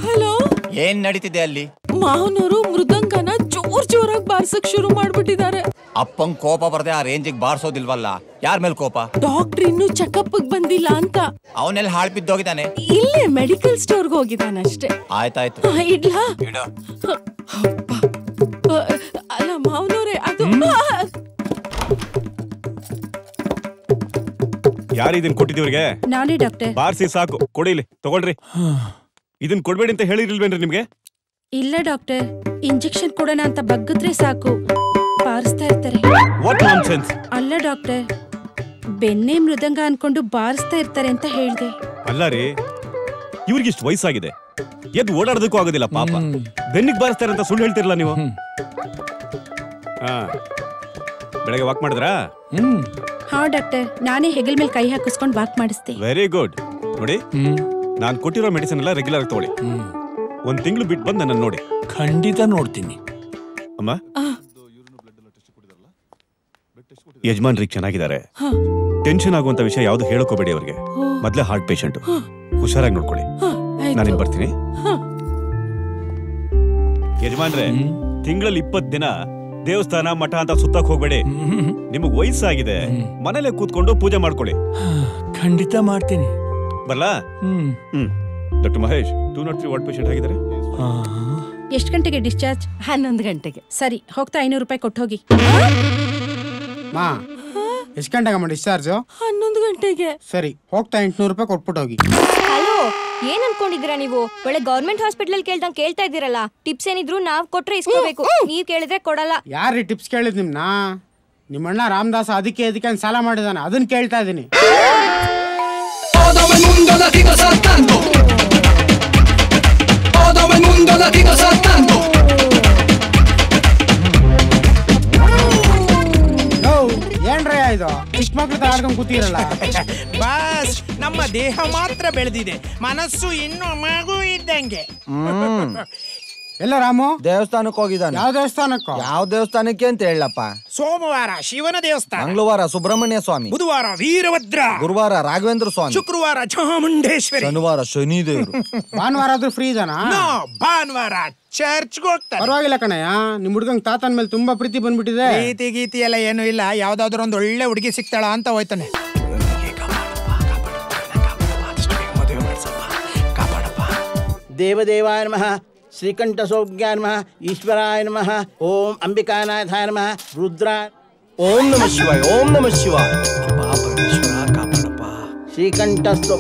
Hello, ಏನ್ ನಡೀತಿದೆ ಅಲ್ಲಿ? ಮಾವನವರು ಮೃದಂಗನ ಜೋರಾಗಿ ಬಾರ್ಸಕ್ ಶುರು ಮಾಡ್ಬಿಟ್ಟಿದ್ದಾರೆ. ಅಪ್ಪಂಗ್ ಕೋಪ ಬರ್ದೆ ಆ ರೇಂಜಿಗೆ ಬಾರ್ಸೋದಿಲ್ವಲ್ಲ, ಯಾರ ಮೇಲೆ ಕೋಪ? ಡಾಕ್ಟರ್ ಇನ್ನು ಚೆಕಪ್ ಬಂದಿಲ್ಲ ಅಂತ. ಅವನೆಲ್ಲ ಹಾಳ್ ಬಿದ್ದೋಗಿದ್ದಾನೆ. ಇಲ್ಲೇ ಮೆಡಿಕಲ್ ಸ್ಟೋರ್ಗೆ ಹೋಗಿದ್ದಾನೆ ಅಷ್ಟೇ. ಆಯ್ತಾಯ್ತು, ಇಡ್ಲಾ? ಅಲ್ಲ ಮಾವನವ್ರೆ, ಅದು ಯಾರು ಇದನ್ ಕೊಟ್ಟಿದ್ದೀವ್ರಿಗೆ? ನಾನೇ ಡಾಕ್ಟರ್. ಬಾರ್ಸಿ ಸಾಕು, ಕೊಡಿಲಿ ತಗೊಳ್ರಿ. ಇದನ್ ಕೊಡ್ಬೇಡಿ ಅಂತ ಹೇಳಿರ್ಲಿಲ್ವೇನ್ರಿ ನಿಮ್ಗೆ? ಇಲ್ಲ ಡಾಕ್ಟರ್, ಇಂಜೆಕ್ಷನ್ ಕೊಡೋಣ ಅಂತ ಬಗ್ಗಿದ್ರೆ ಸಾಕು ಬಾರಿಸ್ತಾ ಇರ್ತಾರೆ. What nonsense. ಅಲ್ಲ ಡಾಕ್ಟರ್, ಬೆನ್ನೆ ಮೃದಂಗ ಅನ್ಕೊಂಡು ಬಾರಿಸ್ತಾ ಇರ್ತಾರೆ ಅಂತ ಹೇಳ್ದೆ. ಅಲ್ಲ ರೀ, ಇವ್ರಿಗಿಷ್ಟು ವಯಸ್ಸಾಗಿದೆ, ಎದ್ದು ಓಡಾಡೋದಕ್ಕೂ ಆಗೋದಿಲ್ಲ ಪಾಪ. ಬೆನ್ನಿಗೆ ಬಾರಿಸ್ತಾರೆ ಅಂತ ಸುಳ್ಳು ಹೇಳ್ತಿರಲ್ಲ ನೀವು. ಬೆಳಗ್ಗೆ ವಾಕ್ ಮಾಡಿದ್ರಾ? ಹಾ ಡಾಕ್ಟರ್, ನಾನೇ ಹೆಗಲ್ ಮೇಲೆ ಕೈ ಹಾಕಿಸ್ಕೊಂಡು ವಾಕ್ ಮಾಡಿಸ್ದೆ. Very good. ನೋಡಿ, ನಾನ್ ಕೊಟ್ಟಿರೋ ಮೆಡಿಸಿನ್ ಎಲ್ಲ ರೆಗ್ಯುಲರ್ ಆಗಿ ತಗೊಳ್ಳಿ. ಒಂದ್ ತಿಂಗಳು ಬಿಟ್ಟು ಬಂದು ನನ್ನ ನೋಡಿ. ಖಂಡಿತ ನೋಡ್ತೀನಿ ಅಮ್ಮ. ಯಜಮಾನ್ರಿಗೆ ಚೆನ್ನಾಗಿದ್ದಾರೆ. ಟೆನ್ಷನ್ ಆಗುವಂತ ವಿಷಯ ಯಾವ್ದು ಹೇಳಕೋಬೇಡಿ ಅವ್ರಿಗೆ. ಮೊದ್ಲೇ ಹಾರ್ಟ್ ಪೇಷಂಟ್, ಹುಷಾರಾಗಿ ನೋಡ್ಕೊಳ್ಳಿ. ನಾನಿನ್ ಬರ್ತೀನಿ. ಯಜಮಾನ್ರೆ, ತಿಂಗಳಲ್ಲಿ 20 ದಿನ ದೇವಸ್ಥಾನ ಮಠ ಅಂತ ಸುತ್ತಕ್ ಹೋಗ್ಬೇಡಿ. ನಿಮಗ್ ವಯಸ್ಸಾಗಿದೆ, ಮನೇಲೆ ಕೂತ್ಕೊಂಡು ಪೂಜೆ ಮಾಡ್ಕೊಳ್ಳಿ. ಖಂಡಿತ ಮಾಡ್ತೀನಿ. ಬರ್ಲಾ? ಡಾಕ್ಟರ್ ಮಹೇಶ್ 203 ವಾರ್ಡ್ ಪೇಷಂಟ್ ಆಗಿದ್ದಾರೆ. ಎಷ್ಟು ಗಂಟೆಗೆ ಡಿಸ್ಚಾರ್ಜ್? 11 ಗಂಟೆಗೆ. ಸರಿ, ಹೋಗ್ತಾ 500 ರೂಪಾಯಿ ಕೊಟ್ಟು ಹೋಗಿ. ಮಾ, ಎಷ್ಟು ಗಂಟೆಗಮ್ಮ ಡಿಸ್ಚಾರ್ಜ್? 11 ಗಂಟೆಗೆ. ಸರಿ, ಹೋಗ್ತಾ 800 ರೂಪಾಯಿ ಕೊಟ್ಬಿಟ್ಟು ಹೋಗಿ. ಹಲೋ, ಏನ್ ಅನ್ಕೊಂಡಿದ್ದೀರಾ ನೀವು? ಒಳ್ಳೆ ಗವರ್ಮೆಂಟ್ ಹಾಸ್ಪಿಟಲ್ ಕೇಳ್ದಂಗ್ ಕೇಳ್ತಾ ಇದ್ದೀರಲ್ಲ. ಟಿಪ್ಸ್ ಏನಿದ್ರು ನಾವ್ ಕೊಟ್ರೆ ಇಸ್ಕೋಬೇಕು, ನೀವ್ ಕೇಳಿದ್ರೆ ಕೊಡಲ್ಲ. ಯಾರೀ ಟಿಪ್ಸ್ ಕೇಳಿದ್ ನಿಮ್ನ? ನಿಮ್ಮಣ್ಣ ರಾಮದಾಸ ಅದಕ್ಕೆ ಸಾಲ ಮಾಡಿದಾನೆ, ಅದನ್ನ ಕೇಳ್ತಾ ಇದೀನಿ. ಏನ್ರಯ್ಯ ಇದು, ಇಷ್ಟ ಮಕ್ಳು ಆಡ್ಕೊಂಡ್ ಕೂತಿರಲ್ಲ? ಬಾಸ್, ನಮ್ಮ ದೇಹ ಮಾತ್ರ ಬೆಳೆದಿದೆ, ಮನಸ್ಸು ಇನ್ನು ಮಗು ಇದ್ದಂಗೆ. ಎಲ್ಲ ರಾಮು ದೇವಸ್ಥಾನಕ್ಕೆ ಹೋಗಿದ್ದಾನೆ. ಯಾವ ದೇವಸ್ಥಾನಕ್ಕೋ? ಯಾವ ದೇವಸ್ಥಾನಕ್ಕೆ ಅಂತ ಹೇಳಪ್ಪ. ಸೋಮವಾರ ಶಿವನ ದೇವಸ್ಥಾನ, ಮಂಗಳವಾರ ಸುಬ್ರಹ್ಮಣ್ಯ ಸ್ವಾಮಿ, ಬುಧವಾರ ವೀರಭದ್ರ, ಗುರುವಾರ ರಾಘವೇಂದ್ರ ಸ್ವಾಮಿ, ಶುಕ್ರವಾರ ಚಾಮುಂಡೇಶ್ವರಿ, ಶನಿವಾರ ಶನಿದೇವರು. ಭಾನುವಾರ ಆದ್ರೂ ಫ್ರೀ ಇದಾನಾ? ಭಾನುವಾರ ಚರ್ಚ್ಗೆ ಹೋಗ್ತಾರೆ. ಪರವಾಗಿಲ್ಲ ಕಣಯ್ಯ, ನಿಮ್ ಹುಡ್ಗಂಗ್ ತಾತನ ಮೇಲೆ ತುಂಬಾ ಪ್ರೀತಿ ಬಂದ್ಬಿಟ್ಟಿದೆ. ಪ್ರೀತಿ ಗೀತಿ ಎಲ್ಲ ಏನು ಇಲ್ಲ, ಯಾವ್ದಾದ್ರು ಒಂದು ಒಳ್ಳೆ ಹುಡುಗಿ ಸಿಗ್ತಾಳ ಅಂತ ಹೋಯ್ತಾನೆ. ದೇವದೇವಾಯ ನಮಃ, ಶ್ರೀಕಂಠ ಸೌಜ್ಞಾಯ ನಮಃ, ಈಶ್ವರಾಯ ನಮಃ, ಓಂ ಅಂಬಿಕಾನಾಥಾಯ ನಮಃ, ರುದ್ರ. ಓಂ ನಮಃ ಶಿವಾಯ, ಓಂ ನಮಃ ಶಿವಾಯ. ಶ್ರೀಕಂಠಸ್ತು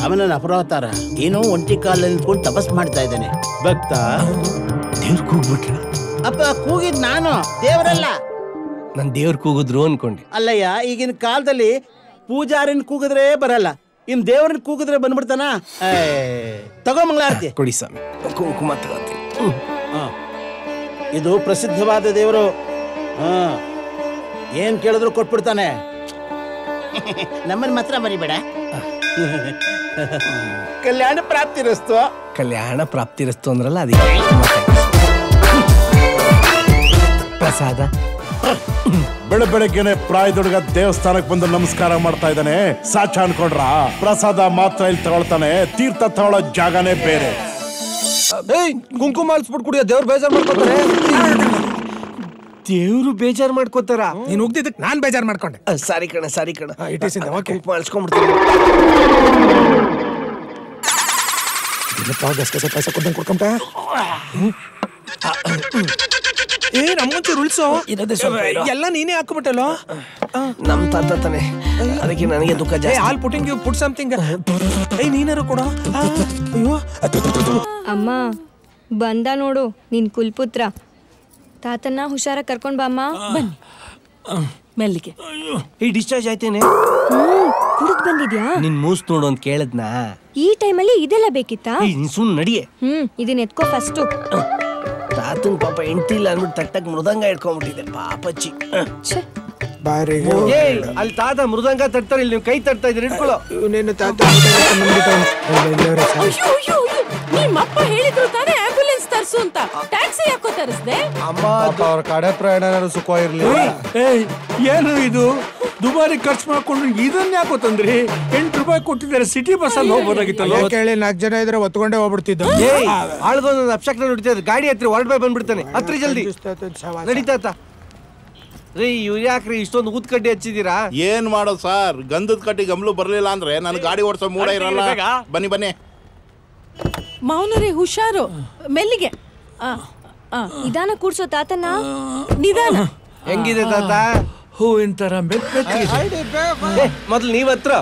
ಅವನ ಅಪರಾವತಾರ ಏನೋ ಒಂಟಿ ಕಾಲಲ್ಲಿ ನಿಂತ್ಕೊಂಡು ತಪಸ್ ಮಾಡ್ತಾ ಇದ್ದಾನೆ. ಭಕ್ತ ದೇವ್ರ ಕೂಗ್ಬಿಟ್ರ? ಅಪ್ಪ, ಕೂಗಿದ್ ನಾನು, ದೇವರಲ್ಲ. ನನ್ ದೇವ್ರ ಕೂಗಿದ್ರು ಅನ್ಕೊಂಡಿ. ಅಲ್ಲಯ್ಯ, ಈಗಿನ ಕಾಲದಲ್ಲಿ ಪೂಜಾರಿನ ಕೂಗಿದ್ರೆ ಬರಲ್ಲ, ಇನ್ ದೇವ್ರನ್ನ ಕೂಗಿದ್ರೆ ಬಂದ್ಬಿಡ್ತಾನ. ತಗೋ ಮಂಗಳಾರತಿ. ಕೊಡಿ ಸ್ವಾಮಿ, ಕುಂಕುಮ ತಗೋತಿ. ಇದು ಪ್ರಸಿದ್ಧವಾದ ದೇವರು. ಏನ್ ಕೇಳಿದ್ರು ಕೊಟ್ಬಿಡ್ತಾನೆ. ನಮ್ಮನ್ನ ಮಾತ್ರ ಮರಿಬೇಡ. ಕಲ್ಯಾಣ ಪ್ರಾಪ್ತಿರಸ್ತು. ಕಲ್ಯಾಣ ಪ್ರಾಪ್ತಿರಸ್ತು ಅಂದ್ರಲ್ಲ, ಅದಕ್ಕೆ ಪ್ರಸಾದ. ಬೆಳಗ್ಗೆನೆ ಪ್ರಾಯದೊಳಗ ದೇವಸ್ಥಾನಕ್ಕೆ ಬಂದು ನಮಸ್ಕಾರ ಮಾಡ್ತಾ ಇದ್ದಾನೆ. ಸಾಚ ಅನ್ಕೊಂಡ್ರ? ಪ್ರಸಾದ ಮಾತ್ರ ಇಲ್ಲಿ ತಗೊಳ್ತಾನೆ, ತೀರ್ಥ ತಗೊಳ್ಳೋ ಜಾಗನೇ ಬೇರೆ. ಕುಂಕುಮ ಅಲ್ಸ್ಬಿಟ್ಟು ಕುಡಿಯೋ ದೇವ್ರು ಬೇಜಾರ್ ಮಾಡ್ಕೊತಾರೆ. ದೇವ್ರು ಬೇಜಾರ್ ಮಾಡ್ಕೋತಾರ? ನೀನ್ ಹೋಗ್ತಿದ್ದಕ್ಕೆ ನಾನ್ ಬೇಜಾರ್ ಮಾಡ್ಕೊಂಡೆ. ಸಾರಿ ಕಣ, ಸಾರಿ ಕಣ. ಕುಂಕುಮ ಅಳ್ಸ್ಕೊಂಡ್ಬಿಡ್ತೀನಿ. ಪೈಸಾ ಕೊಡ್ದಂಗ್ ಕೊಡ್ಕೊಂಡ. ಏ ನಮ್ಮಂಚೂರು ಉಳ್ಸೋ, ಎಲ್ಲ ನೀನೇ ಹಾಕ್ಬಿಟ್ಟಲ್ಲ. ನಮ್ ತಾತ ತಾನೆ, ಅದಕ್ಕೆ ನನಗೆ ದುಃಖ ಜಾಸ್ತಿ. All putting you put something. ಏ ನೀನಾರು ಕೊಡ. ಅಯ್ಯೋ ಅಮ್ಮ ಬಂದ ನೋಡು ನಿನ್ ಕುಲ್ಪುತ್ರ. ತಾತನ್ನ ಹುಷಾರ ಕರ್ಕೊಂಡ್ ಬಾಮ್ಮ. ಬನ್ನಿ ಮೆಲ್ಲಿಗೆ. ಈ ಡಿಸ್ಚಾರ್ಜ್ ಆಯ್ತೇನೆ? ಕುಡಿದ್ ಬಂದಿದ್ಯಾ? ನಿನ್ ಮೂಸ್ ನೋಡು ಅಂತ ಕೇಳದ್ನ. ಈ ಟೈಮಲ್ಲಿ ಇದೆಲ್ಲ ಬೇಕಿತ್ತಾ? ಸುಮ್ ನಡಿಯೇ. ಇದನ್ನ ಎತ್ಕೋ ಫಸ್ಟು. ತಾತನ್ ಪಾಪ ಹೆಂಡ್ತಿ ಇಲ್ಲ ಅಂದ್ಬಿಟ್ಟು ತಟ್ಟಕ್ ಮೃದಂಗ ಇಟ್ಕೊಂಡ್ಬಿಟ್ಟಿದೆ ಪಾಪಚ್ಚಿ. ಅಲ್ಲಿ ತಾತ ಮೃದಂಗ ತಟ್ತಾರೆ, ಇಲ್ಲಿ ನೀವು ಕೈ ತಟ್ತಾ ಇದ್ರಿ. ಇಟ್ಕೊಳ್ಳೋ. ನಿಮ್ಮಪ್ಪ ಹೇಳಿದ್ರು ತಾನೇ ಆಂಬ್ಯುಲೆನ್ಸ್ ತರ್ಸು ಅಂತ. ಟ್ಯಾಕ್ಸಿ ಯಾಕೋ ತರಿಸ್ದೆ? ಅಮ್ಮ ಅವ್ರ ಕಡೆ ಪ್ರಯಾಣ ಸುಖ ಇರ್ಲಿ. ಏನು ಇದು? ದುಬಾರಿ ಖರ್ಚು ಮಾಡ್ಕೊಂಡು ಇದನ್ನ ಯಾಕೋ ತಂದ್ರಿ? 8 ರೂಪಾಯಿ ಕೊಟ್ಟಿದ್ದಾರೆ, ಸಿಟಿ ಬಸ್ ಅಲ್ಲಿ ಹೋಗ್ಬೋದಾಗಿತ್ತಲ್ಲ. ಕೇಳಿ 4 ಜನ ಇದ್ರೆ ಒತ್ಕೊಂಡೇ ಹೋಗ್ಬಿಡ್ತಿದ್ದ. ಆಳ್ಗೊಂದು ಅಪ್ಸಕ್ನ ನುಡಿತಿದ್ರು, ಗಾಡಿ ಹತ್ರ ಹೊರಡ್ಬಾಯ್ ಬಂದ್ಬಿಡ್ತಾನೆ. ಹತ್ರ ಜಲ್ದಿ ನಡೀತಾತ. ರೀ ಇವ್ರು ಯಾಕ್ರಿ ಇಷ್ಟೊಂದು ಊದ್ಕಡ್ಡಿ ಹಚ್ಚಿದೀರಾ? ಏನ್ ಮಾಡೋದು ಸರ್, ಗಂಧದ ಕಟ್ಟಿ ಗಮ್ಲು ಬರ್ಲಿಲ್ಲ ಅಂದ್ರೆ ನನ್ ಗಾಡಿ ಓಡಿಸೋ ಮೂಡ ಇರಲ್ಲ. ಬನ್ನಿ ಬನ್ನಿ. ಮೌನರೇ ಹುಷಾರು, ಮೆಲ್ಲಿಗೆ. ನಿಧಾನ ಕೂಡ್ಸೋ ತಾತನ. ನಿಧಾನ. ಹೆಂಗಿದೆ ತಾತ? ಹೂವಿನ ತರ ಮೆತ್ತಗೆ. ಮೊದ್ಲು ನೀವ್ ಹತ್ರ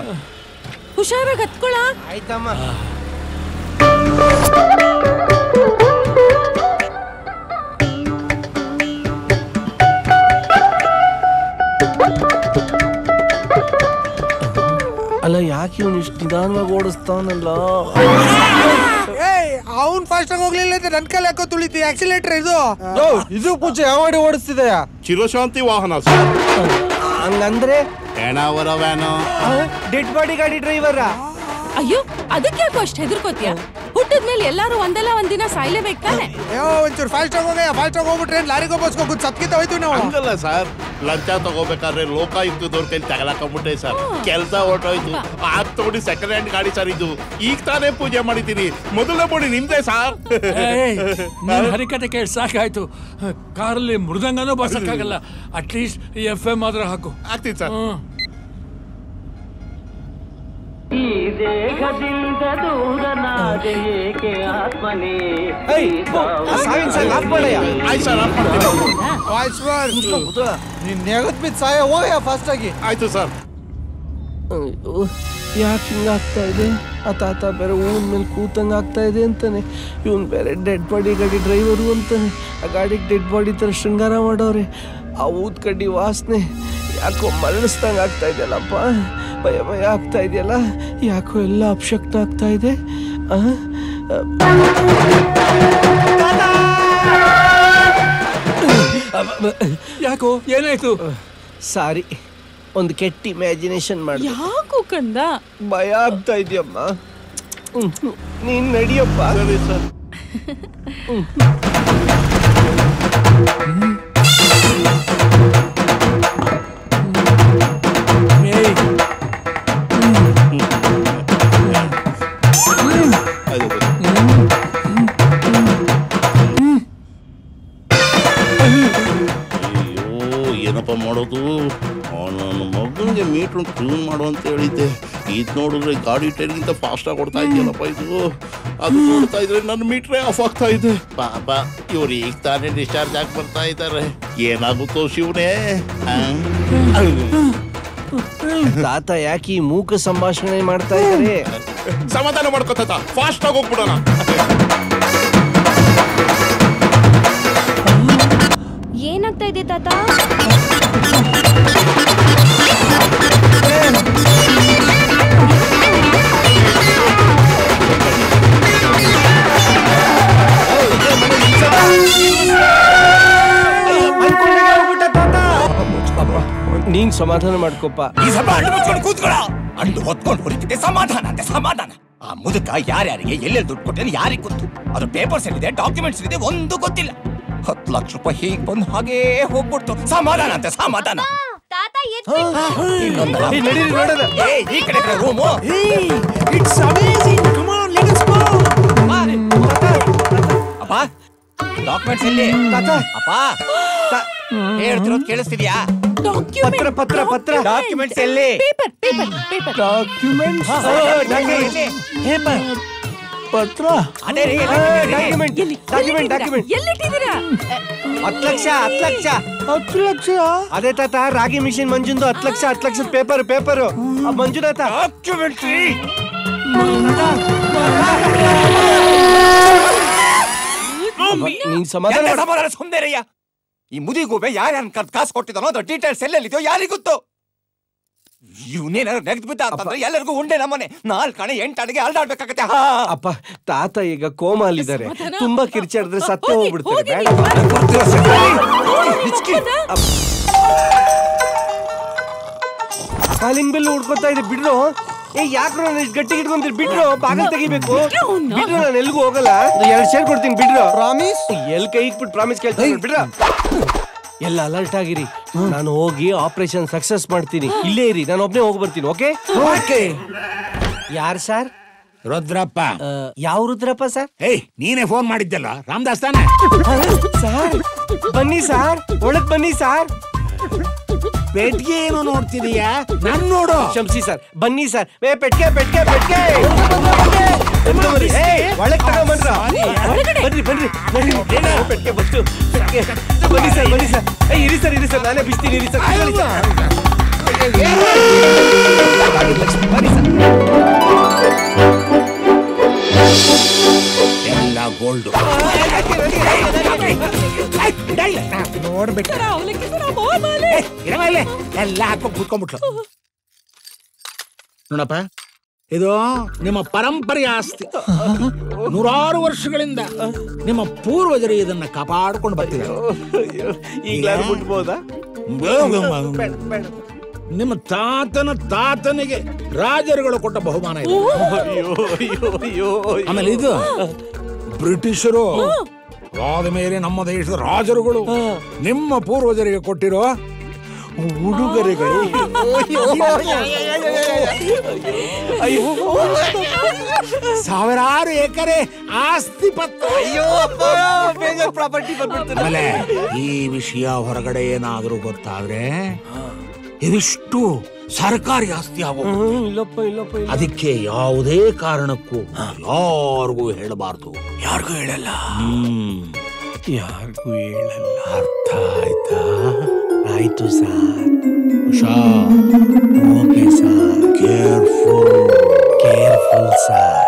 ಹುಷಾರಾಗಿ ಹತ್ಕೊಳ. ಆಯ್ತಮ್ಮ. ಅಲ್ಲ ಯಾಕೆ ಇವನು ಇಷ್ಟು ನಿಧಾನವಾಗಿ ಓಡಿಸ್ತಾವನಲ್ಲ? ಅವ್ನ್ ಫಾಸ್ಟ್ ಆಗಿ ಹೋಗ್ಲಿಲ್ಲ ಅಂದ್ರೆ ನನ್ ಕೈಲಿ ಹಾಕೋ ತುಳಿತಿ. ಆಕ್ಸಿಲೇಟರ್ ಇದು ಪೂಜೆ ಯಾವ ಗಾಡಿ ಓಡಿಸ್ತಿದೆಯಾ? ಚಿರಶಾಂತಿ ವಾಹನ ಸರ್. ಹಂಗಂದ್ರೆ ಹೆಣವರ ವ್ಯಾನು, ಡೆಡ್ ಬಾಡಿ ಗಾಡಿ ಡ್ರೈವರ. ಅಯ್ಯೋ, ಅದಕ್ಕೆ ಯಾಕೋ ಅಷ್ಟು ಹೆದರ್ಕೋತಿಯ? ಹುಟ್ಟಿದ್ಮೇಲೆ ಎಲ್ಲಾರು ಒಂದಲ್ಲ ಒಂದಿನ ಸಾಯ್ಲೇಬೇಕು ತಾನೆ. ಒಂಚೂರು ಫಾಸ್ಟ್ ಆಗಿ ಹೋಗ. ಫಾಸ್ಟ್ ಆಗಿ ಹೋಗ್ಬಿಟ್ರೆ ಲಾರಿಗೆ ಬಸ್ಕೋಗ ಸತ್ಕಿತ ಹೋಯ್ತು ನಾವು. ಹಂಗಲ್ಲ ಸರ್, ಲಂಚ ತಗೋಬೇಕಾದ್ರೆ ಲೋಕಾಯುಕ್ತದವ್ರ ಕೈಲಿ ತಗಲಾಕೊಂಡ್ಬಿಟ್ಟೆ ಸರ್. ಕೆಲಸ ಹೊರಟೋಯ್ತು. ಆಗ್ ತಗೊಂಡು ಸೆಕೆಂಡ್ ಹ್ಯಾಂಡ್ ಗಾಡಿ ಸರ್ ಇದು. ಈಗ ತಾನೇ ಪೂಜೆ ಮಾಡಿದ್ದೀನಿ. ಮೊದಲನೇ ಬೋಡಿ ನಿಮ್ದೇ ಸರ್. ನೀನ್ ಹರಿಕತೆ ಕೇಳಿ ಸಾಕಾಯ್ತು. ಕಾರಲ್ಲಿ ಮೃದಂಗನೂ ಬರ್ಸಕ್ಕಾಗಲ್ಲ. ಅಟ್ಲೀಸ್ಟ್ FM ಆದ್ರೆ ಹಾಕು. ಆಗ್ತೀನಿ ಸರ್. ಈ ದೇಹದಿಂದ ದೂರನಾದೆ ಏಕೆ ಆತ್ಮನೇ? ಫಾಸ್ಟ್ ಆಗಿ. ಆಯ್ತು ಸರ್. ಯಾಕೆ ಹಿಂಗಾಗ್ತಾ ಇದೆ? ಆ ತಾತ ಬೇರೆ ಹೂವಿನ ಮೇಲೆ ಕೂತಂಗ ಆಗ್ತಾ ಇದೆ ಅಂತಾನೆ. ಇವನ್ ಬೇರೆ ಡೆಡ್ ಬಾಡಿ ಗಾಡಿ ಡ್ರೈವರು ಅಂತಾನೆ. ಆ ಗಾಡಿಗೆ ಡೆಡ್ ಬಾಡಿ ತರ ಶೃಂಗಾರ ಮಾಡೋರೆ. ಆ ಊದ್ ಕಡ್ಡಿ ವಾಸನೆ ಯಾಕೋ ಮರಳಿಸ್ದಂಗ ಆಗ್ತಾ ಇದೆಯಲ್ಲಪ್ಪ. ಭಯ ಭಯ ಆಗ್ತಾ ಇದೆಯಲ್ಲ. ಯಾಕೋ ಎಲ್ಲ ಅಪಶಕ್ತ ಆಗ್ತಾ ಇದೆ. ಯಾಕೋ ಏನಾಯ್ತು? ಸಾರಿ, ಒಂದು ಕೆಟ್ಟ ಇಮ್ಯಾಜಿನೇಷನ್ ಮಾಡಿ. ಯಾಕೋ ಕಂದ? ಭಯ ಆಗ್ತಾ ಇದೆಯಮ್ಮ. ನೀನ್ ನಡಿಯಪ್ಪ. ಸರಿ ಸರ್. ಏನಪ್ಪ ಮಾಡೋದು? ನನ್ನ ಮಗನಿಗೆ ಮೀಟ್ರ್ ಟ್ಯೂನ್ ಮಾಡು ಅಂತ ಹೇಳಿದ್ದೆ. ಇದು ನೋಡಿದ್ರೆ ಗಾಡಿ ಟೈರ್ಗಿಂತ ಫಾಸ್ಟಾಗಿ ಕೊಡ್ತಾ ಇದೆಯಲ್ಲಪ್ಪ ಇದು. ಅದು ನೋಡ್ತಾ ಇದ್ರೆ ನನ್ನ ಮೀಟ್ರೇ ಆಫ್ ಆಗ್ತಾ ಇದೆ. ಪಾಪ ಇವ್ರು ಈಗ ತಾನೇ ಡಿಸ್ಚಾರ್ಜ್ ಆಗಿ ಬರ್ತಾ ಇದ್ದಾರೆ. ಏನಾಗುತ್ತೋ ಶಿವನೇ. ತಾತ ಯಾಕೆ ಈ ಮೂಕ ಸಂಭಾಷಣೆ ಮಾಡ್ತಾ ಇದ್ದಾರೆ? ಸಮಾಧಾನ ಮಾಡ್ಕೊತ ಫಾಸ್ಟ್ ಆಗಿ ಹೋಗ್ಬಿಡೋಣ. ಏನಾಗ್ತಾ ಇದೆ ತಾತ? ನೀನ್ ಸಮಾಧಾನ ಮಾಡ್ಕೊಪ್ಪ. ಅಂಡು ಹೊತ್ಕೊಂಡು ಹೊಡಿತಿದ್ದೆ. ಸಮಾಧಾನ ಅಂತೆ ಸಮಾಧಾನ. ಆ ಮುದುಕ ಯಾರ್ಯಾರಿಗೆ ಎಲ್ಲೆಲ್ಲಿ ದುಡ್ಡು ಕೊಟ್ಟೆ ಯಾರಿಗೆ ಗೊತ್ತು? ಅದ್ರ ಪೇಪರ್ಸ್ ಎಲ್ಲಿದೆ, ಡಾಕ್ಯುಮೆಂಟ್ಸ್ ಇದೆ, ಒಂದು ಗೊತ್ತಿಲ್ಲ. 10 ಲಕ್ಷ ರೂಪಾಯಿ ಹೀಗೆ ಬಂದು ಹಾಗೇ ಹೋಗ್ಬಿಡ್ತು. ಸಮಾಧಾನ ಅಂತೆ ಸಮಾಧಾನ. ಈ ಕಡೆ ರೂಮು. ಅಪ್ಪ ಡಾಕ್ಯುಮೆಂಟ್ಸ್ ಎಲ್ಲಿ? ಅಪ್ಪ ಹೇಳ್ತಿರೋದು ಕೇಳಿಸ್ತಿದ್ಯಾ? ಪತ್ರ ಪತ್ರ ಪತ್ರ ಡಾಕ್ಯುಮೆಂಟ್ಸ್ ಎಲ್ಲಿ? ಡಾಕ್ಯುಮೆಂಟ್ಸ್ ಪತ್ರ. ಅದೇ ರೀ ಡಾಕ್ಯುಮೆಂಟ್ ಡಾಕ್ಯುಮೆಂಟ್ ಡಾಕ್ಯುಮೆಂಟ್. ಎಲ್ಲಿಟ್ಟಿದ್ದೀರಾ? 10 ಲಕ್ಷ 10 ಲಕ್ಷ 10 ಲಕ್ಷ. ಅದೇ ತಾತ, ರಾಗಿ ಮಿಷಿನ್ ಮಂಜುಂದು 10 ಲಕ್ಷ 10 ಲಕ್ಷದ ಪೇಪರು ಮಂಜುನಾಥ. ಡಾಕ್ಯುಮೆಂಟ್ರಿ ನೀನ್ ಸಮಾಧಾನ ಸುಂದರಯ್ಯ. ಈ ಮುದಿಗೂಬೆ ಯಾರ್ಯಾರು ಕಾಸು ಕೊಟ್ಟಿದ್ದಾನೋ ಅದ್ರ ಡೀಟೇಲ್ಸ್ ಎಲ್ಲೆಲ್ಲಿದೆಯೋ ಯಾರಿಗೂ ಗೊತ್ತು. ಇವನೇನಾದ್ರು ನೆಗೆದು ಬಿದ್ದ ಅಂತಂದ್ರೆ ಎಲ್ಲರಿಗೂ ಉಂಡೆ ನಮ್ಮನೆ. 4 ಕಣೆ 8 ಅಡಿಗೆ ಅಲ್ದಾಡ್ಬೇಕಾಗತ್ತೆ. ಅಪ್ಪ ತಾತ ಈಗ ಕೋಮಾಲಿದ್ದಾರೆ. ತುಂಬಾ ಕಿರ್ಚಾಡಿದ್ರೆ ಸತ್ತೇ ಹೋಗ್ಬಿಡ್ತಾರೆ. ಬೇಡ ಕಾಲಿಂಗ್ ಬೆಲ್ ಹುಡ್ಕೊತಾ ಇದೆ. ಬಿಡ್ರು. ಯಾಕ್ರು ನಾನು ಇಷ್ಟು ಗಟ್ಟಿಗೆ ಇಟ್ಕೊಂತೀರಿ? ಬಿಡ್ರು, ಬಾಗಿಲು ತೆಗಿಬೇಕು. ಬಿಡ್ರು, ನಾನು ಎಲ್ಗೂ ಹೋಗಲ್ಲ. 2 ಶೇರ್ ಕೊಡ್ತೀನಿ. ಬಿಡ್ರು. ಪ್ರಾಮಿಸ್. ಎಲ್ ಕೈ ಇಟ್ಬಿಟ್ಟು ಪ್ರಾಮಿಸ್ ಕೇಳ್ತೀನಿ. ಬಿಡ್ರ. ಎಲ್ಲ ಅಲರ್ಟ್ ಆಗಿರಿ. ನಾನು ಹೋಗಿ ಆಪರೇಷನ್ ಸಕ್ಸಸ್ ಮಾಡ್ತೀನಿ. ಇಲ್ಲೇ ಇರಿ, ನಾನು ಒಬ್ನೇ ಹೋಗಿ ಬರ್ತೀನಿ. Okay okay. ಯಾರು ಸರ್? ರುದ್ರಪ್ಪ. ಯಾವ ರುದ್ರಪ್ಪ ಸರ್? ಏಯ್, ನೀನೇ ಫೋನ್ ಮಾಡಿದ್ದಲ್ಲ, ರಾಮದಾಸ್ ತಾನೆ? ಸರ್ ಬನ್ನಿ ಸರ್, ಒಳಗ್ ಬನ್ನಿ ಸರ್. ಪೆಟ್ಗೆ ಏನು ನೋಡ್ತಿದೀಯಾ? ನನ್ ನೋಡು. ಕ್ಷಮಿಸಿ ಸರ್, ಬನ್ನಿ ಸರ್. ಪೆಟ್ಗೆ ಪೆಟ್ಗೆ ಪೆಟ್ಗೆ ಒಳಗ್ ತಗೊಂಡ್ರ. ಬನ್ರಿ ಬನ್ರಿ ಬನ್ರಿ. ಪೆಟ್ಗೆ ಬಸ್ತು. ಬನ್ನಿ ಸರ್ ಬನ್ನಿ ಸರ್. ಇರಿ ಸರ್ ಇರಿ ಸರ್, ನಾನೇ ಬಿಸ್ತೀನಿ. ಇರಿ ಸರ್ ಬನ್ನಿ ಸರ್. ಎಲ್ಲ ಗೋಲ್ಡ್ ನೋಡ್ಬಿಟ್ಟು ಎಲ್ಲ ಹಾಕೋ ಕೂತ್ಕೊಂಡ್ಬಿಟ್ಲು. ನೋಡಪ್ಪ, ಇದು ನಿಮ್ಮ ಪರಂಪರೆಯ ಆಸ್ತಿ. ನೂರಾರು ವರ್ಷಗಳಿಂದ ನಿಮ್ಮ ಪೂರ್ವಜರು ಇದನ್ನ ಕಾಪಾಡ್ಕೊಂಡು ಬರ್ತಿದ್ದಾರೆ. ಈಗಲಾರು ಮುಟ್ಬೋದಾ? ನಿಮ್ಮ ತಾತನ ತಾತನಿಗೆ ರಾಜರುಗಳು ಕೊಟ್ಟ ಬಹುಮಾನ ಇದೆ. ಆಮೇಲೆ ಇದು ಬ್ರಿಟಿಷರು ಆದ ಮೇಲೆ ನಮ್ಮ ದೇಶದ ರಾಜರುಗಳು ನಿಮ್ಮ ಪೂರ್ವಜರಿಗೆ ಕೊಟ್ಟಿರೋ ಉಡುಗೊರೆಗಳು. ಸಾವಿರಾರು ಎಕರೆ ಆಸ್ತಿ ಪತ್ರ. ಪ್ರಾಪರ್ಟಿ ಆಮೇಲೆ ಈ ವಿಷಯ ಹೊರಗಡೆ ಏನಾದರೂ ಗೊತ್ತಾದ್ರೆ ಇದಿಷ್ಟು ಸರ್ಕಾರಿ ಆಸ್ತಿ ಆಗೋದು. ಅದಕ್ಕೆ ಯಾವುದೇ ಕಾರಣಕ್ಕೂ ಯಾರಿಗೂ ಹೇಳಬಾರ್ದು. ಯಾರಿಗೂ ಹೇಳಲ್ಲ. ಯಾರಿಗೂ ಹೇಳಲ್ಲ. ಅರ್ಥ ಆಯ್ತಾ? ಆಯ್ತು ಸರ್. ಹುಷಾರ್. Okay sir. Careful careful sir.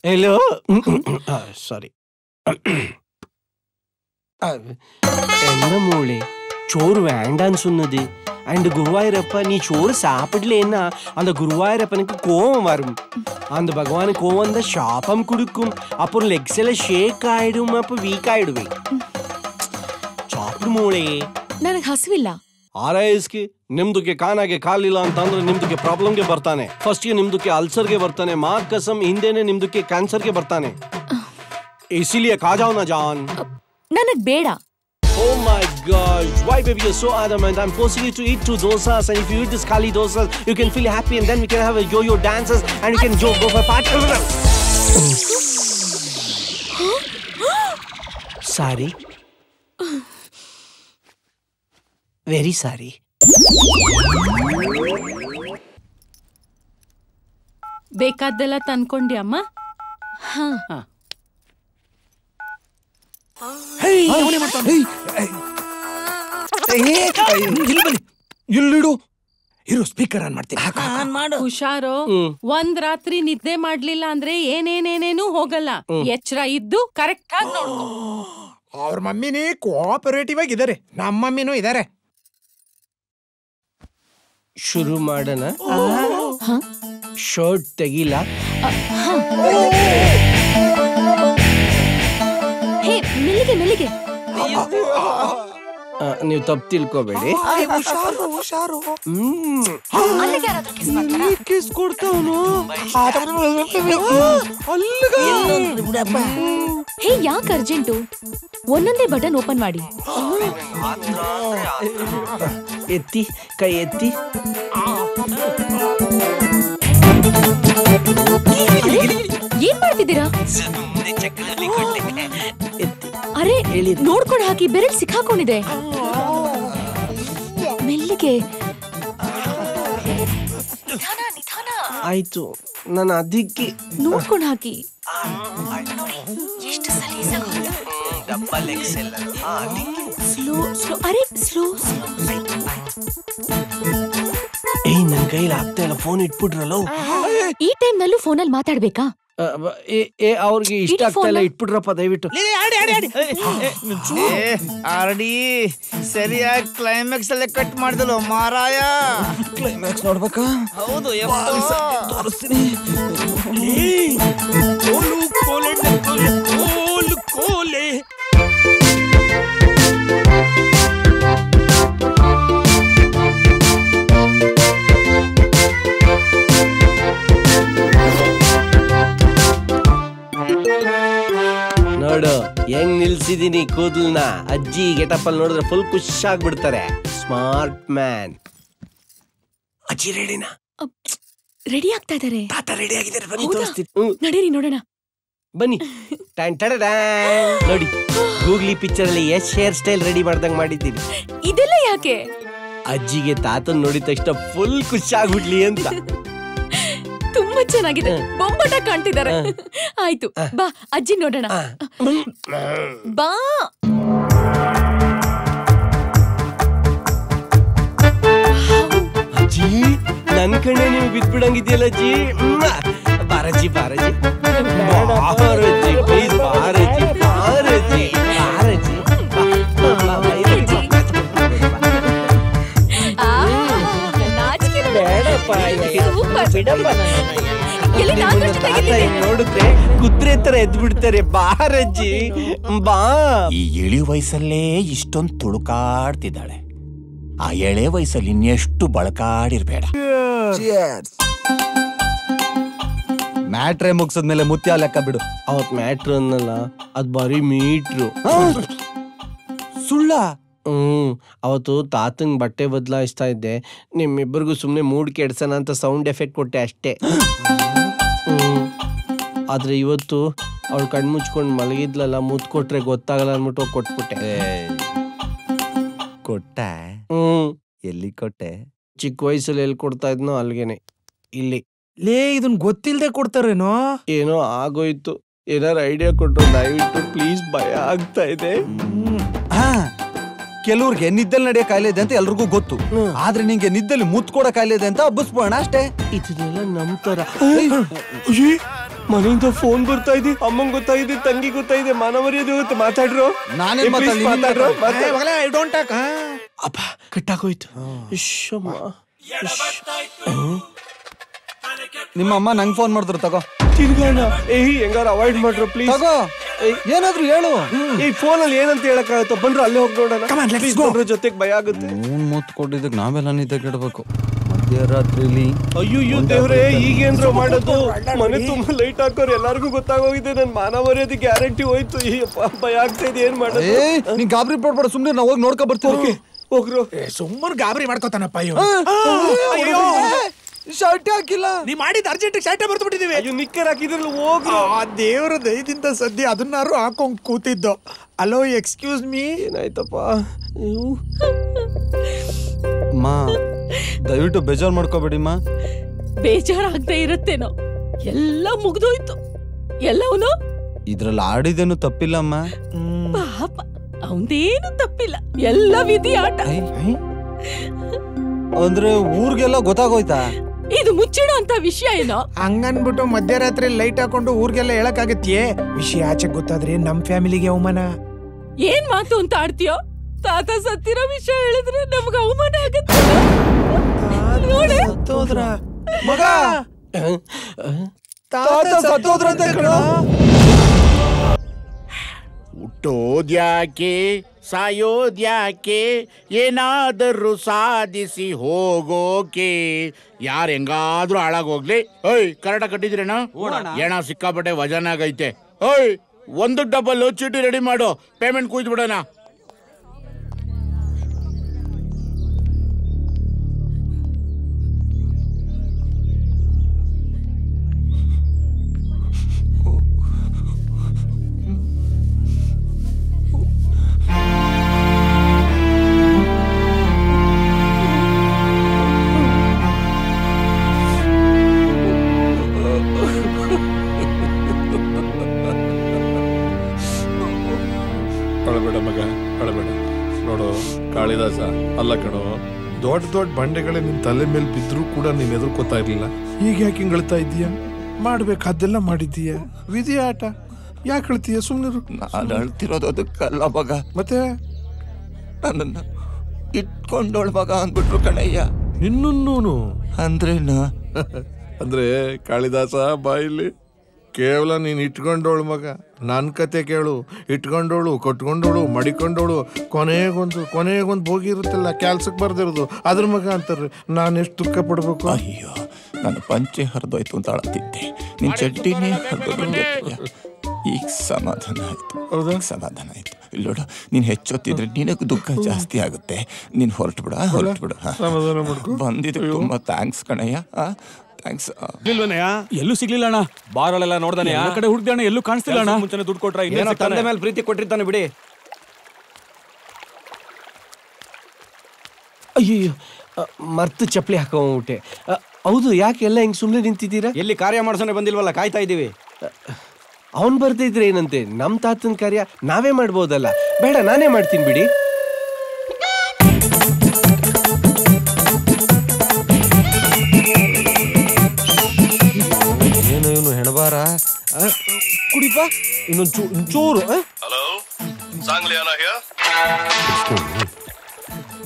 Hello sorry. என்ன மூளை சோறு வேண்டான்னு சொன்னது. அண்ட் குருவாயூரப்பா நீ சோறு சாப்பிடலன்னா அந்த குருவாயூரப்பனுக்கு கோவம் வரும். அந்த பகவானுக்கு கோவம் வந்தா சாபம் கொடுக்கும். அப்புறம் லெக்ஸ் எல்லாம் ஷேக் ஆயிடும். அப்ப வீக் ஆயிடுவேன். சாப்பிடு மூளை. ನನಗೆ ಹಸಿವಿಲ್ಲ. RISಗೆ ನಿಮ್ದಕ್ಕೆ ಕಾನಾಗೆ ಕಾಲಿಲ್ಲ ಅಂತಂದ್ರೆ ನಿಮ್ದಕ್ಕೆ ಪ್ರಾಬ್ಲಮ್ಗೆ ಬರ್ತಾನೆ. ಫಸ್ಟ್ಗೆ ನಿಮ್ದಕ್ಕೆ ಅಲ್ಸರ್ಗೆ ಬರ್ತಾನೆ. ಮಾತ್ ಕಸಮ್ ಹಿಂದೆನೆ ನಿಮ್ದಕ್ಕೆ ಕ್ಯಾನ್ಸರ್ಗೆ ಬರ್ತಾನೆ. ಇಸಿಲಿಯೇ ಖಾಜಾವ್ ನಾ ಜಾನ್. ನನಗ್ ಬೇಡ. Oh my gosh, why baby you're so adamant? I'm forcing you to eat 2 dosas, and if you eat this kali dosas, you can feel happy, and then we can have a yo-yo dances, and you can go for party. Sorry. Very sorry. ಬೇಕಾದ್ದೆಲ್ಲ ತಂದ್ಕೊಂಡಿ ಅಮ್ಮ? ಹಾ. ಇಲ್ಲಿಡು. ಇರು, speaker on ಮಾಡ್ತೀನಿ. ಹುಷಾರು. ಒಂದ್ ರಾತ್ರಿ ನಿದ್ದೆ ಮಾಡ್ಲಿಲ್ಲ ಅಂದ್ರೆ ಏನೇನೇನೇನು ಹೋಗಲ್ಲ. ಎಚ್ಚರ ಇದ್ದು ಕರೆಕ್ಟ್ ಆಗಿ ನೋಡ್ಕೊ. ಅವ್ರ ಮಮ್ಮಿನೇ ಕೋಆಪರೇಟಿವ್ ಆಗಿದ್ದಾರೆ. ನಮ್ಮ ಮಮ್ಮಿನೂ ಇದಾರೆ. ಶುರು ಮಾಡೋಣ. ಶರ್ಟ್ ತೆಗಿಲ್ಲ. ಹೇ, ಮೆಲ್ಲಿಗೆ ಮೆಲ್ಲಿಗೆ. ನೀವು ತಪ್ಪು ತಿಳ್ಕೋಬೇಡಿ. ಕಿಸ್ ಕೊಡ್ತಾವನು. ಹೇ, ಯಾಕೆ ಅರ್ಜೆಂಟು? ಒಂದೊಂದೇ ಬಟನ್ ಓಪನ್ ಮಾಡಿ. ಎತ್ತಿ, ಕೈ ಎತ್ತಿ. ಏನ್ ಮಾಡ್ತಿದ್ದೀರಾ? ಅರೆ, ನೋಡ್ಕೊಂಡು ಹಾಕಿ, ಬೆರಳು ಸಿಕ್ಕಾಕೊಂಡಿದೆ. ಮೆಲ್ಲಿಗೆ. ಆಯ್ತು, ನಾನು ಅದಕ್ಕೆ ನೋಡ್ಕೊಂಡು ಹಾಕಿ. Slow slow. ಅರೆ ಸ್ಲೋ. ಏಯ್, ನನ್ ಕೈಲಿ ಆಗ್ತಾ ಇಲ್ಲ. ಫೋನ್ ಇಟ್ಬಿಟ್ರಲ್ಲ. ಈ ಟೈಮ್ ನಲ್ಲೂ ಫೋನಲ್ಲಿ ಮಾತಾಡ್ಬೇಕಾ? ಅವ್ರಿಗೆ ಇಷ್ಟ ಆಗ್ತಾ ಇಲ್ಲ. ಇಟ್ಬಿಟ್ರಪ್ಪ ದಯವಿಟ್ಟು. ಆರ್ಡಿ ಸರಿಯಾಗಿ ಕ್ಲೈಮ್ಯಾಕ್ಸ್ ಅಲ್ಲೇ ಕಟ್ ಮಾಡಿದಲು ಮಾರಾಯ. ಕ್ಲೈಮ್ಯಾಕ್ಸ್ ನೋಡ್ಬೇಕಾ? ಹೌದು, ತೋರಿಸ್ತೀನಿ. ನಿಲ್ಸಿದೀನಿ ಕೂದಲ್ನ. ಅಜ್ಜಿ ಗೆಟಪ್ ಅಲ್ಲಿ ನೋಡಿದ್ರೆ ಫುಲ್ ಖುಷಿಯಾಗ್ಬಿಡ್ತಾರೆ. Smart man. ಅಜ್ಜಿ ರೆಡಿನಾ? ರೆಡಿ ಆಗ್ತಾ ಇದಾರೆ. ತಾತ ರೆಡಿ ಆಗಿದ್ದಾರೆ, ಬನ್ನಿ ತೋರಿಸ್ತೀನಿ. ನಡೀರಿ ನೋಡೋಣ. ಬನ್ನಿ. ನೋಡಿ, ಗೂಗ್ಲಿ ಪಿಕ್ಚರ್ ಅಲ್ಲಿ ಯಶ್ ಹೇರ್ ಸ್ಟೈಲ್ ರೆಡಿ ಮಾಡ್ದಂಗ್ ಮಾಡಿದ್ದೀನಿ. ಇದೆಲ್ಲ ಯಾಕೆ? ಅಜ್ಜಿಗೆ ತಾತನ್ ನೋಡಿದ ತಕ್ಷಣ ಫುಲ್ ಖುಷಿ ಆಗ್ಬಿಡ್ಲಿ ಅಂತ. ತುಂಬಾ ಚೆನ್ನಾಗಿದೆ, ಬೊಂಬಾಟ ಕಾಣ್ತಿದ್ದಾರೆ. ಆಯ್ತು ಬಾ ಅಜ್ಜಿ ನೋಡೋಣ. ಬಾ. ಅಜ್ಜಿ ನನ್ ಕಣ್ಣೆ ನೀವು ಬಿದ್ಬಿಡಂಗಿದ್ಯಲ್ಲ ಅಜ್ಜಿ. ಬಾರಜ್ಜಿ ಬಾರಜ್ಜಿ ಬಾರಜ್ಜಿ, ಪ್ಲೀಸ್ ಬಾರಜ್ಜಿ ಬಾರಜ್ಜಿ ಬಾರಜ್ಜಿ. ನೋಡಿದ್ರೆ ಕುದುರೆ ತರ ಎದ್ ಬಿಡ್ತಾರೆ. ಬಾರಜ್ಜಿ ಬಾ. ಈ ಇಳಿ ವಯಸ್ಸಲ್ಲೇ ಇಷ್ಟೊಂದು ತುಳುಕಾಡ್ತಿದ್ದಾಳೆ. ಆ ಎಳೆ ವಯಸ್ಸಲ್ಲಿ ಇನ್ನೆಷ್ಟು ಬಳಕಾಡಿರ್ಬೇಡ. ಮ್ಯಾಟ್ರೆ ಮುಗಿಸದ್ಮೇಲೆ ಮುತ್ಯ ಲೆಕ್ಕ ಬಿಡು. ಅವತ್ ಮ್ಯಾಟ್ರು ಅನ್ನಲ್ಲ, ಅದ್ ಬರೀ ಮೀಟ್ರು. ಸುಳ್ಳ? ಅವತ್ತು ತಾತಂಗ್ ಬಟ್ಟೆ ಬದಲಾಯಿಸ್ತಾ ಇದ್ದೆ. ನಿಮ್ಮಿಬ್ಬರಿಗೂ ಸುಮ್ನೆ ಮೂಡ್ ಕೆಡ್ಸೋಣ ಅಂತ ಸೌಂಡ್ ಎಫೆಕ್ಟ್ ಕೊಟ್ಟೆ ಅಷ್ಟೇ. ಆದ್ರೆ ಇವತ್ತು ಅವಳು ಕಣ್ಮುಚ್ಕೊಂಡು ಮಲಗಿದ್ಲಲ್ಲ, ಮುತ್ ಕೊಟ್ರೆ ಗೊತ್ತಾಗಲ್ಲ ಅನ್ಬಿಟ್ಟು ಕೊಟ್ಬಿಟ್ಟೆ. ಕೊಟ್ಟ? ಎಲ್ಲಿ ಕೊಟ್ಟೆ? ಚಿಕ್ಕ ವಯಸ್ಸಲ್ಲಿ ಎಲ್ಲಿ ಕೊಡ್ತಾ ಇದ್ನೋ ಅಲ್ಗೇನೆ, ಇಲ್ಲಿ. ಲೇ, ಇದನ್ ಗೊತ್ತಿಲ್ದೆ ಕೊಡ್ತಾರೇನೋ? ಏನೋ ಆಗೋಯ್ತು. ಏನಾರು ಐಡಿಯಾ ಕೊಟ್ರು ದಯವಿಟ್ಟು ಪ್ಲೀಸ್, ಭಯ ಆಗ್ತಾ ಇದೆ. ಕೆಲವ್ರಿಗೆ ನಿದ್ದಲ್ಲಿ ನಡೆಯೋ ಕಾಯಿಲೆ ಇದೆ ಅಂತ ಎಲ್ರಿಗೂ ಗೊತ್ತು. ಆದ್ರೆ ನಿಂಗೆ ನಿದ್ದಲ್ಲಿ ಮುತ್ ಕೊಡೋ ಕಾಯಿಲೆ ಇದೆ ಅಂತ ಹಬ್ಬಿಸ್ಬೋಣ ಅಷ್ಟೇ. ಇದನ್ನೆಲ್ಲ ನಂಬ್ತಾರ? ಮನೆಯಿಂದ ಫೋನ್ ಬರ್ತಾ ಇದೆ. ಅಮ್ಮಂಗ್ ಗೊತ್ತಾಗಿದೆ, ತಂಗಿ ಗೊತ್ತಾಗಿದೆ, ಮಾನವರಿಯದು ಗೊತ್ತು. ಮಾತಾಡ್ರು. ನಾನೇ ಮಾತಾಡ್ರು. ಅಪ್ಪ ಕಟ್ಟಾಗೋಯ್ತು. ನಿಮ್ಮ ಅಮ್ಮ ನಂಗೆ ಫೋನ್ ಮಾಡಿದ್ರು, ತಗೋ. ತಿರ್ಗಾಣ. ಹೆಂಗಾರ ಅವಾಯ್ಡ್ ಮಾಡ್ರು ಪ್ಲೀಸ್. ತಗೋ, ಏನಾದ್ರು ಹೇಳು. ಈ ಫೋನಲ್ಲಿ ಏನಂತ ಹೇಳಕ್ಕಾಗತ್ತ? ಬಂದ್ರು ಅಲ್ಲೇ ಹೋಗಿ ನೋಡೋಣ. ಜೊತೆಗೆ ಭಯ ಆಗುತ್ತೆ. ಮುತ್ ಕೊಟ್ಟಿದ್ದಕ್ಕೆ ನಾವೆಲ್ಲ ನಿದ್ದೆ ಕೆಡಬೇಕು ಮಧ್ಯರಾತ್ರಿಲಿ. ಅಯ್ಯೋ ದೇವ್ರೆ, ಈಗೇನ್ರ ಮಾಡೋದು? ಮನೆ ತುಂಬಾ ಲೈಟ್ ಹಾಕೋರು, ಎಲ್ಲಾರ್ಗು ಗೊತ್ತಾಗೋಗಿದೆ. ನನ್ ಮಾನವರ್ಯದ ಗ್ಯಾರಂಟಿ ಹೋಯ್ತು. ಭಯ ಆಗ್ತಾ ಇದೆ, ಏನ್ ಮಾಡೋದು? ನೀ ಗಾಬರಿ ಪಡ್ಬೇಡ, ಸುಮ್ನೆ ನಾವು ಹೋಗಿ ನೋಡ್ಕೊ ಬರ್ತೀವಿ. ಹೋಗ್ರು. ಸುಮ್ಮನೆ ಗಾಬರಿ ಮಾಡ್ಕೋತಾನಪ್ಪ ಇವ. ಶರ್ಟ್ ಹಾಕಿಲ್ಲ. ನೀ ಮಾಡಿದ ಅರ್ಜೆಂಟ್ ಶರ್ಟ್ ಬರ್ತು ಬಿಟ್ಟಿದೀವಿ. ಅಯ್ಯೋ ನಿಕ್ಕರ್ ಹಾಕಿದ್ರಲ್ಲ, ಹೋಗ್ರು. ದೇವರ ದಯದಿಂದ ಸದ್ಯ ಅದನ್ನಾರು ಹಾಕೊಂಡ್ ಕೂತಿದ್ದು. Hello, excuse me. ಏನಾಯ್ತಪ್ಪ? ಮಾ ದಯವಿಟ್ಟು ಬೇಜಾರ್ ಮಾಡ್ಕೋಬೇಡಿಮ್ಮ. ಬೇಜಾರಾಗದೆ ಇರುತ್ತೇನೋ, ಎಲ್ಲ ಮುಗ್ದೋಯ್ತು. ಎಲ್ಲವನು ಇದ್ರಲ್ಲಿ ಆಡಿದೇನು ತಪ್ಪಿಲ್ಲಮ್ಮ. ಪಾಪ, ಅವಂದೇನು ತಪ್ಪಿಲ್ಲ, ಎಲ್ಲ ವಿಧಿ ಆಟ. ಅಂದ್ರೆ ಊರ್ಗೆಲ್ಲ ಗೊತ್ತಾಗೋಯ್ತಾ? ಇದು ಮುಚ್ಚಿಡೋ ಅಂತ ವಿಷಯ ಏನೋ. ಹಂಗನ್ಬಿಟ್ಟು ಮಧ್ಯರಾತ್ರಿ ಲೈಟ್ ಹಾಕೊಂಡು ಊರ್ಗೆಲ್ಲ ಹೇಳಕ್ಕಾಗತ್ಯೇ? ವಿಷಯ ಆಚೆ ಗೊತ್ತಾದ್ರೆ ನಮ್ ಫ್ಯಾಮಿಲಿಗೆ ಅವಮಾನ. ಏನ್ ಮಾತು ಅಂತ ಆಡ್ತೀಯೋ? ತಾತ ಸತ್ತಿರೋ ವಿಷಯ ಹೇಳಿದ್ರೆ ನಮ್ಗೆ ಅವಮಾನ ಆಗತ್ತೆ. ಮಗ ತಾತ ಸತ್ತೋದ್ರಂತೆ ಕಣೋ. ಹುಟ್ಟೋದ್ಯಾಕೆ ಸಾಯೋದ್ಯಾಕೆ, ಏನಾದರೂ ಸಾಧಿಸಿ ಹೋಗೋಕೆ. ಯಾರು ಹೆಂಗಾದ್ರೂ ಹಾಳಾಗೋಗ್ಲಿ. ಓಯ್, ಕರೆಕ್ಟ್ ಕಟ್ಟಿದ್ರೇನ? ಏನ ಸಿಕ್ಕಾಪಟ್ಟೆ ವಜನ ಆಗೈತೆ. ಓಯ್, ಒಂದು ಡಬಲ್ ಚೀಟಿ ರೆಡಿ ಮಾಡು, ಪೇಮೆಂಟ್ ಕೂಯ್ದು ಬಿಡೋಣ. ಅಳಬೇಡ ಮಗ, ಅಳಬೇಡ. ನೋಡು ಕಾಳಿದಾಸ ಅಲ್ಲ ಕಣೋ, ದೊಡ್ಡ ದೊಡ್ಡ ಬಂಡೆಗಳೇ ನಿನ್ ತಲೆ ಮೇಲೆ ಬಿದ್ರೂ ಕೂಡ ನೀನ್ ಎದುರ್ಕೋತಾ ಇರ್ಲಿಲ್ಲ. ಈಗ ಯಾಕೆ ಹಿಂಗ್ ಅಳ್ತಾ ಇದ್ದೀಯ? ಮಾಡ್ಬೇಕಾದ್ದೆಲ್ಲ ಮಾಡಿದ್ದೀಯ, ವಿಧಿ ಆಟ. ಯಾಕೆ ಅಳ್ತೀಯ? ಸುಮ್ನಿರು. ನಾನು ಅಳ್ತಿರೋದು ಅದಕ್ಕಲ್ಲ ಮಗ, ಮತ್ತೆ ನನ್ನನ್ನ ಇಟ್ಕೊಂಡೋಳ್ ಮಗ ಅಂದ್ಬಿಟ್ರು ಕಣಯ್ಯ. ನಿನ್ನೂನು ಅಂದ್ರೇನು? ಅಂದ್ರೆ ಕಾಳಿದಾಸ ಬಾಯಿಲಿ ಕೇವಲ ನೀನ್ ಇಟ್ಕೊಂಡೋಳು ಮಗ. ನನ್ ಕತೆ ಕೇಳು. ಇಟ್ಕೊಂಡೋಳು, ಕಟ್ಕೊಂಡೋಳು, ಮಡಿಕೊಂಡೋಳು, ಕೊನೆಗೊಂದು ಬೋಗಿ ಇರುತ್ತಲ್ಲ, ಕೆಲ್ಸಕ್ಕೆ ಬರ್ದಿರೋದು, ಅದ್ರ ಮಗ ಅಂತಾರ್ರಿ. ನಾನು ಎಷ್ಟು ದುಃಖ ಪಡ್ಬೇಕು. ಅಯ್ಯೋ, ನನ್ನ ಪಂಚೆ ಹರಿದೋಯ್ತು ಅಂತ ಅಳತಿದ್ದೆ, ನಿನ್ ಚಡ್ಡಿನೇ ಹರಿದೋಯ್ತು. ಈಗ ಸಮಾಧಾನ ಆಯ್ತು. ಸಮಾಧಾನ ಆಯ್ತು. ಇಲ್ಲೋಡು, ನೀನ್ ಹೆಚ್ಚೊತ್ತಿದ್ರೆ ನಿನಗೆ ದುಃಖ ಜಾಸ್ತಿ ಆಗುತ್ತೆ. ನೀನ್ ಹೊರಟ್ಬಿಡ. ಬಂದಿದ್ದು ತುಂಬಾ ಥ್ಯಾಂಕ್ಸ್ ಕಣಯ್ಯ. ಥ್ಯಾಂಕ್ಸ್. ಎಲ್ಲೂ ಸಿಗ್ಲಿಲ್ಲ ಅಣ್ಣ. ಬಾರಳೆಲ್ಲ ನೋಡ್ದಾನೆ, ಆ ಕಡೆ ಹುಡುಕ್ದೆ ಎಲ್ಲೂ ಕಾಣಿಸ್ತಿಲ್ಲ ಅಣ್ಣ. ಮುಂಚೆ ದುಡ್ಡು ಕೊಟ್ರ ಏನೋ ತಂದೆ ಮೇಲೆ ಪ್ರೀತಿ ಕೊಟ್ಟಿರ್ತಾನೆ ಬಿಡಿ. ಅಯ್ಯೋ, ಮರ್ತು ಚಪ್ಪಲಿ ಹಾಕೋಬಿಟ್ಟೆ. ಹೌದು, ಯಾಕೆ ಎಲ್ಲ ಹಿಂಗ್ ಸುಮ್ಮನೆ ನಿಂತಿದ್ದೀರಾ? ಎಲ್ಲಿ ಕಾರ್ಯ ಮಾಡ್ಸೋನೆ ಬಂದಿಲ್ವಲ್ಲ, ಕಾಯ್ತಾ ಇದ್ದೀವಿ. ಅವನ್ ಬರ್ತಿದ್ರೆ ಏನಂತೆ, ನಮ್ ತಾತನ ಕಾರ್ಯ ನಾವೇ ಮಾಡ್ಬೋದಲ್ಲ. ಬೇಡ, ನಾನೇ ಮಾಡ್ತೀನಿ ಬಿಡಿ. ಏನು ಇವನು ಹೆಣಬಾರ ಕುಡಿಪ ಇನ್ನೊಂದು ಚೂರು. Hello, Sangliana here.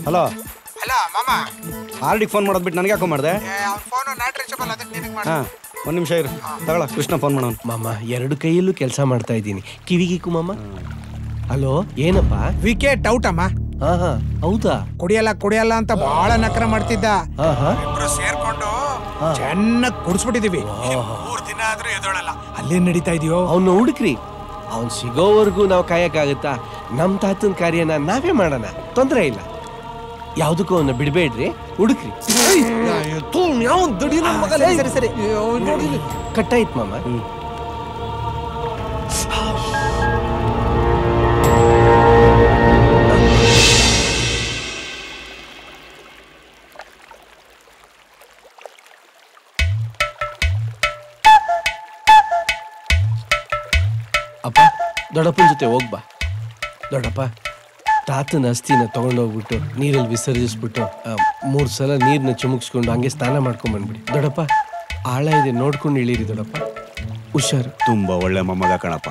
Hello hello ಮಾಮ. ಆರ್ಡಿಗೆ ಫೋನ್ ಮಾಡೋದು ಬಿಟ್ಟು ನನಗೆ ಯಾಕೋ ಮಾಡಿದೆ? ಫೋನು ನಾಟ್ ರೀಚಬಲ್, ಅದಕ್ಕೆ ನಿನಗೆ ಮಾಡಿ. ಹಾಂ, ಒಂದು ನಿಮಿಷ ಇರು, ತಗೊಳ ಕೃಷ್ಣ ಫೋನ್ ಮಾಡೋನು. ಮಾಮ, 2 ಕೈಯಲ್ಲೂ ಕೆಲಸ ಮಾಡ್ತಾ ಇದ್ದೀನಿ. ಕಿವಿಗೀಕು ಮಾಮ. ಹಲೋ, ಏನಪ್ಪ? ವಿಕೆಟ್ ಔಟ್ ಅಮ್ಮ. ಹಾ, ಹೌದಾ? ಕುಡಿಯಲ್ಲ ಅಂತ ಬಹಳ ನಕರ ಮಾಡ್ತಿದ್ದ. ಇಬ್ರು ಸೇರ್ಕೊಂಡು ಚೆನ್ನಾಗಿ ಕುಡಿಸ್ಬಿಟ್ಟಿದೀವಿ. 3 ದಿನ ಆದ್ರೂ ಎದೋಳಲ್ಲ. ಅಲ್ಲೇನ್ ನಡೀತಾ ಇದೆಯೋ? ಅವ್ನ ಹುಡುಕ್ರಿ. ಅವ್ನ್ ಸಿಗೋವರೆಗೂ ನಾವು ಕಾಯಕ್ಕಾಗತ್ತಾ? ನಮ್ ತಾತನ ಕಾರ್ಯನ ನಾವೇ ಮಾಡೋಣ, ತೊಂದ್ರೆ ಇಲ್ಲ. ಯಾವ್ದಕ್ಕೂ ಅವನ್ನ ಬಿಡ್ಬೇಡ್ರಿ, ಹುಡುಕ್ರಿ. ಸರಿ ಸರಿ ಕಟ್ಟಾಯ್ತು ಮಾಮ. ಅಪ್ಪ, ದೊಡ್ಡಪ್ಪನ ಜೊತೆ ಹೋಗ್ಬಾ. ದೊಡ್ಡಪ್ಪ, ತಾತನ ಅಸ್ಥಿನ ತಗೊಂಡೋಗ್ಬಿಟ್ಟು ನೀರಲ್ಲಿ ವಿಸರ್ಜಿಸ್ಬಿಟ್ಟು 3 ಸಲ ನೀರನ್ನ ಚುಮುಕ್ಸ್ಕೊಂಡು ಹಂಗೆ ಸ್ನಾನ ಮಾಡ್ಕೊಂಡ್ ಬಂದ್ಬಿಡಿ. ದೊಡ್ಡಪ್ಪ, ಆಳ ಇದೆ, ನೋಡ್ಕೊಂಡು ಇಳೀರಿ ದೊಡ್ಡಪ್ಪ. ಹುಷಾರು. ತುಂಬಾ ಒಳ್ಳೆ ಮೊಮ್ಮಗ ಕಣಪ್ಪ.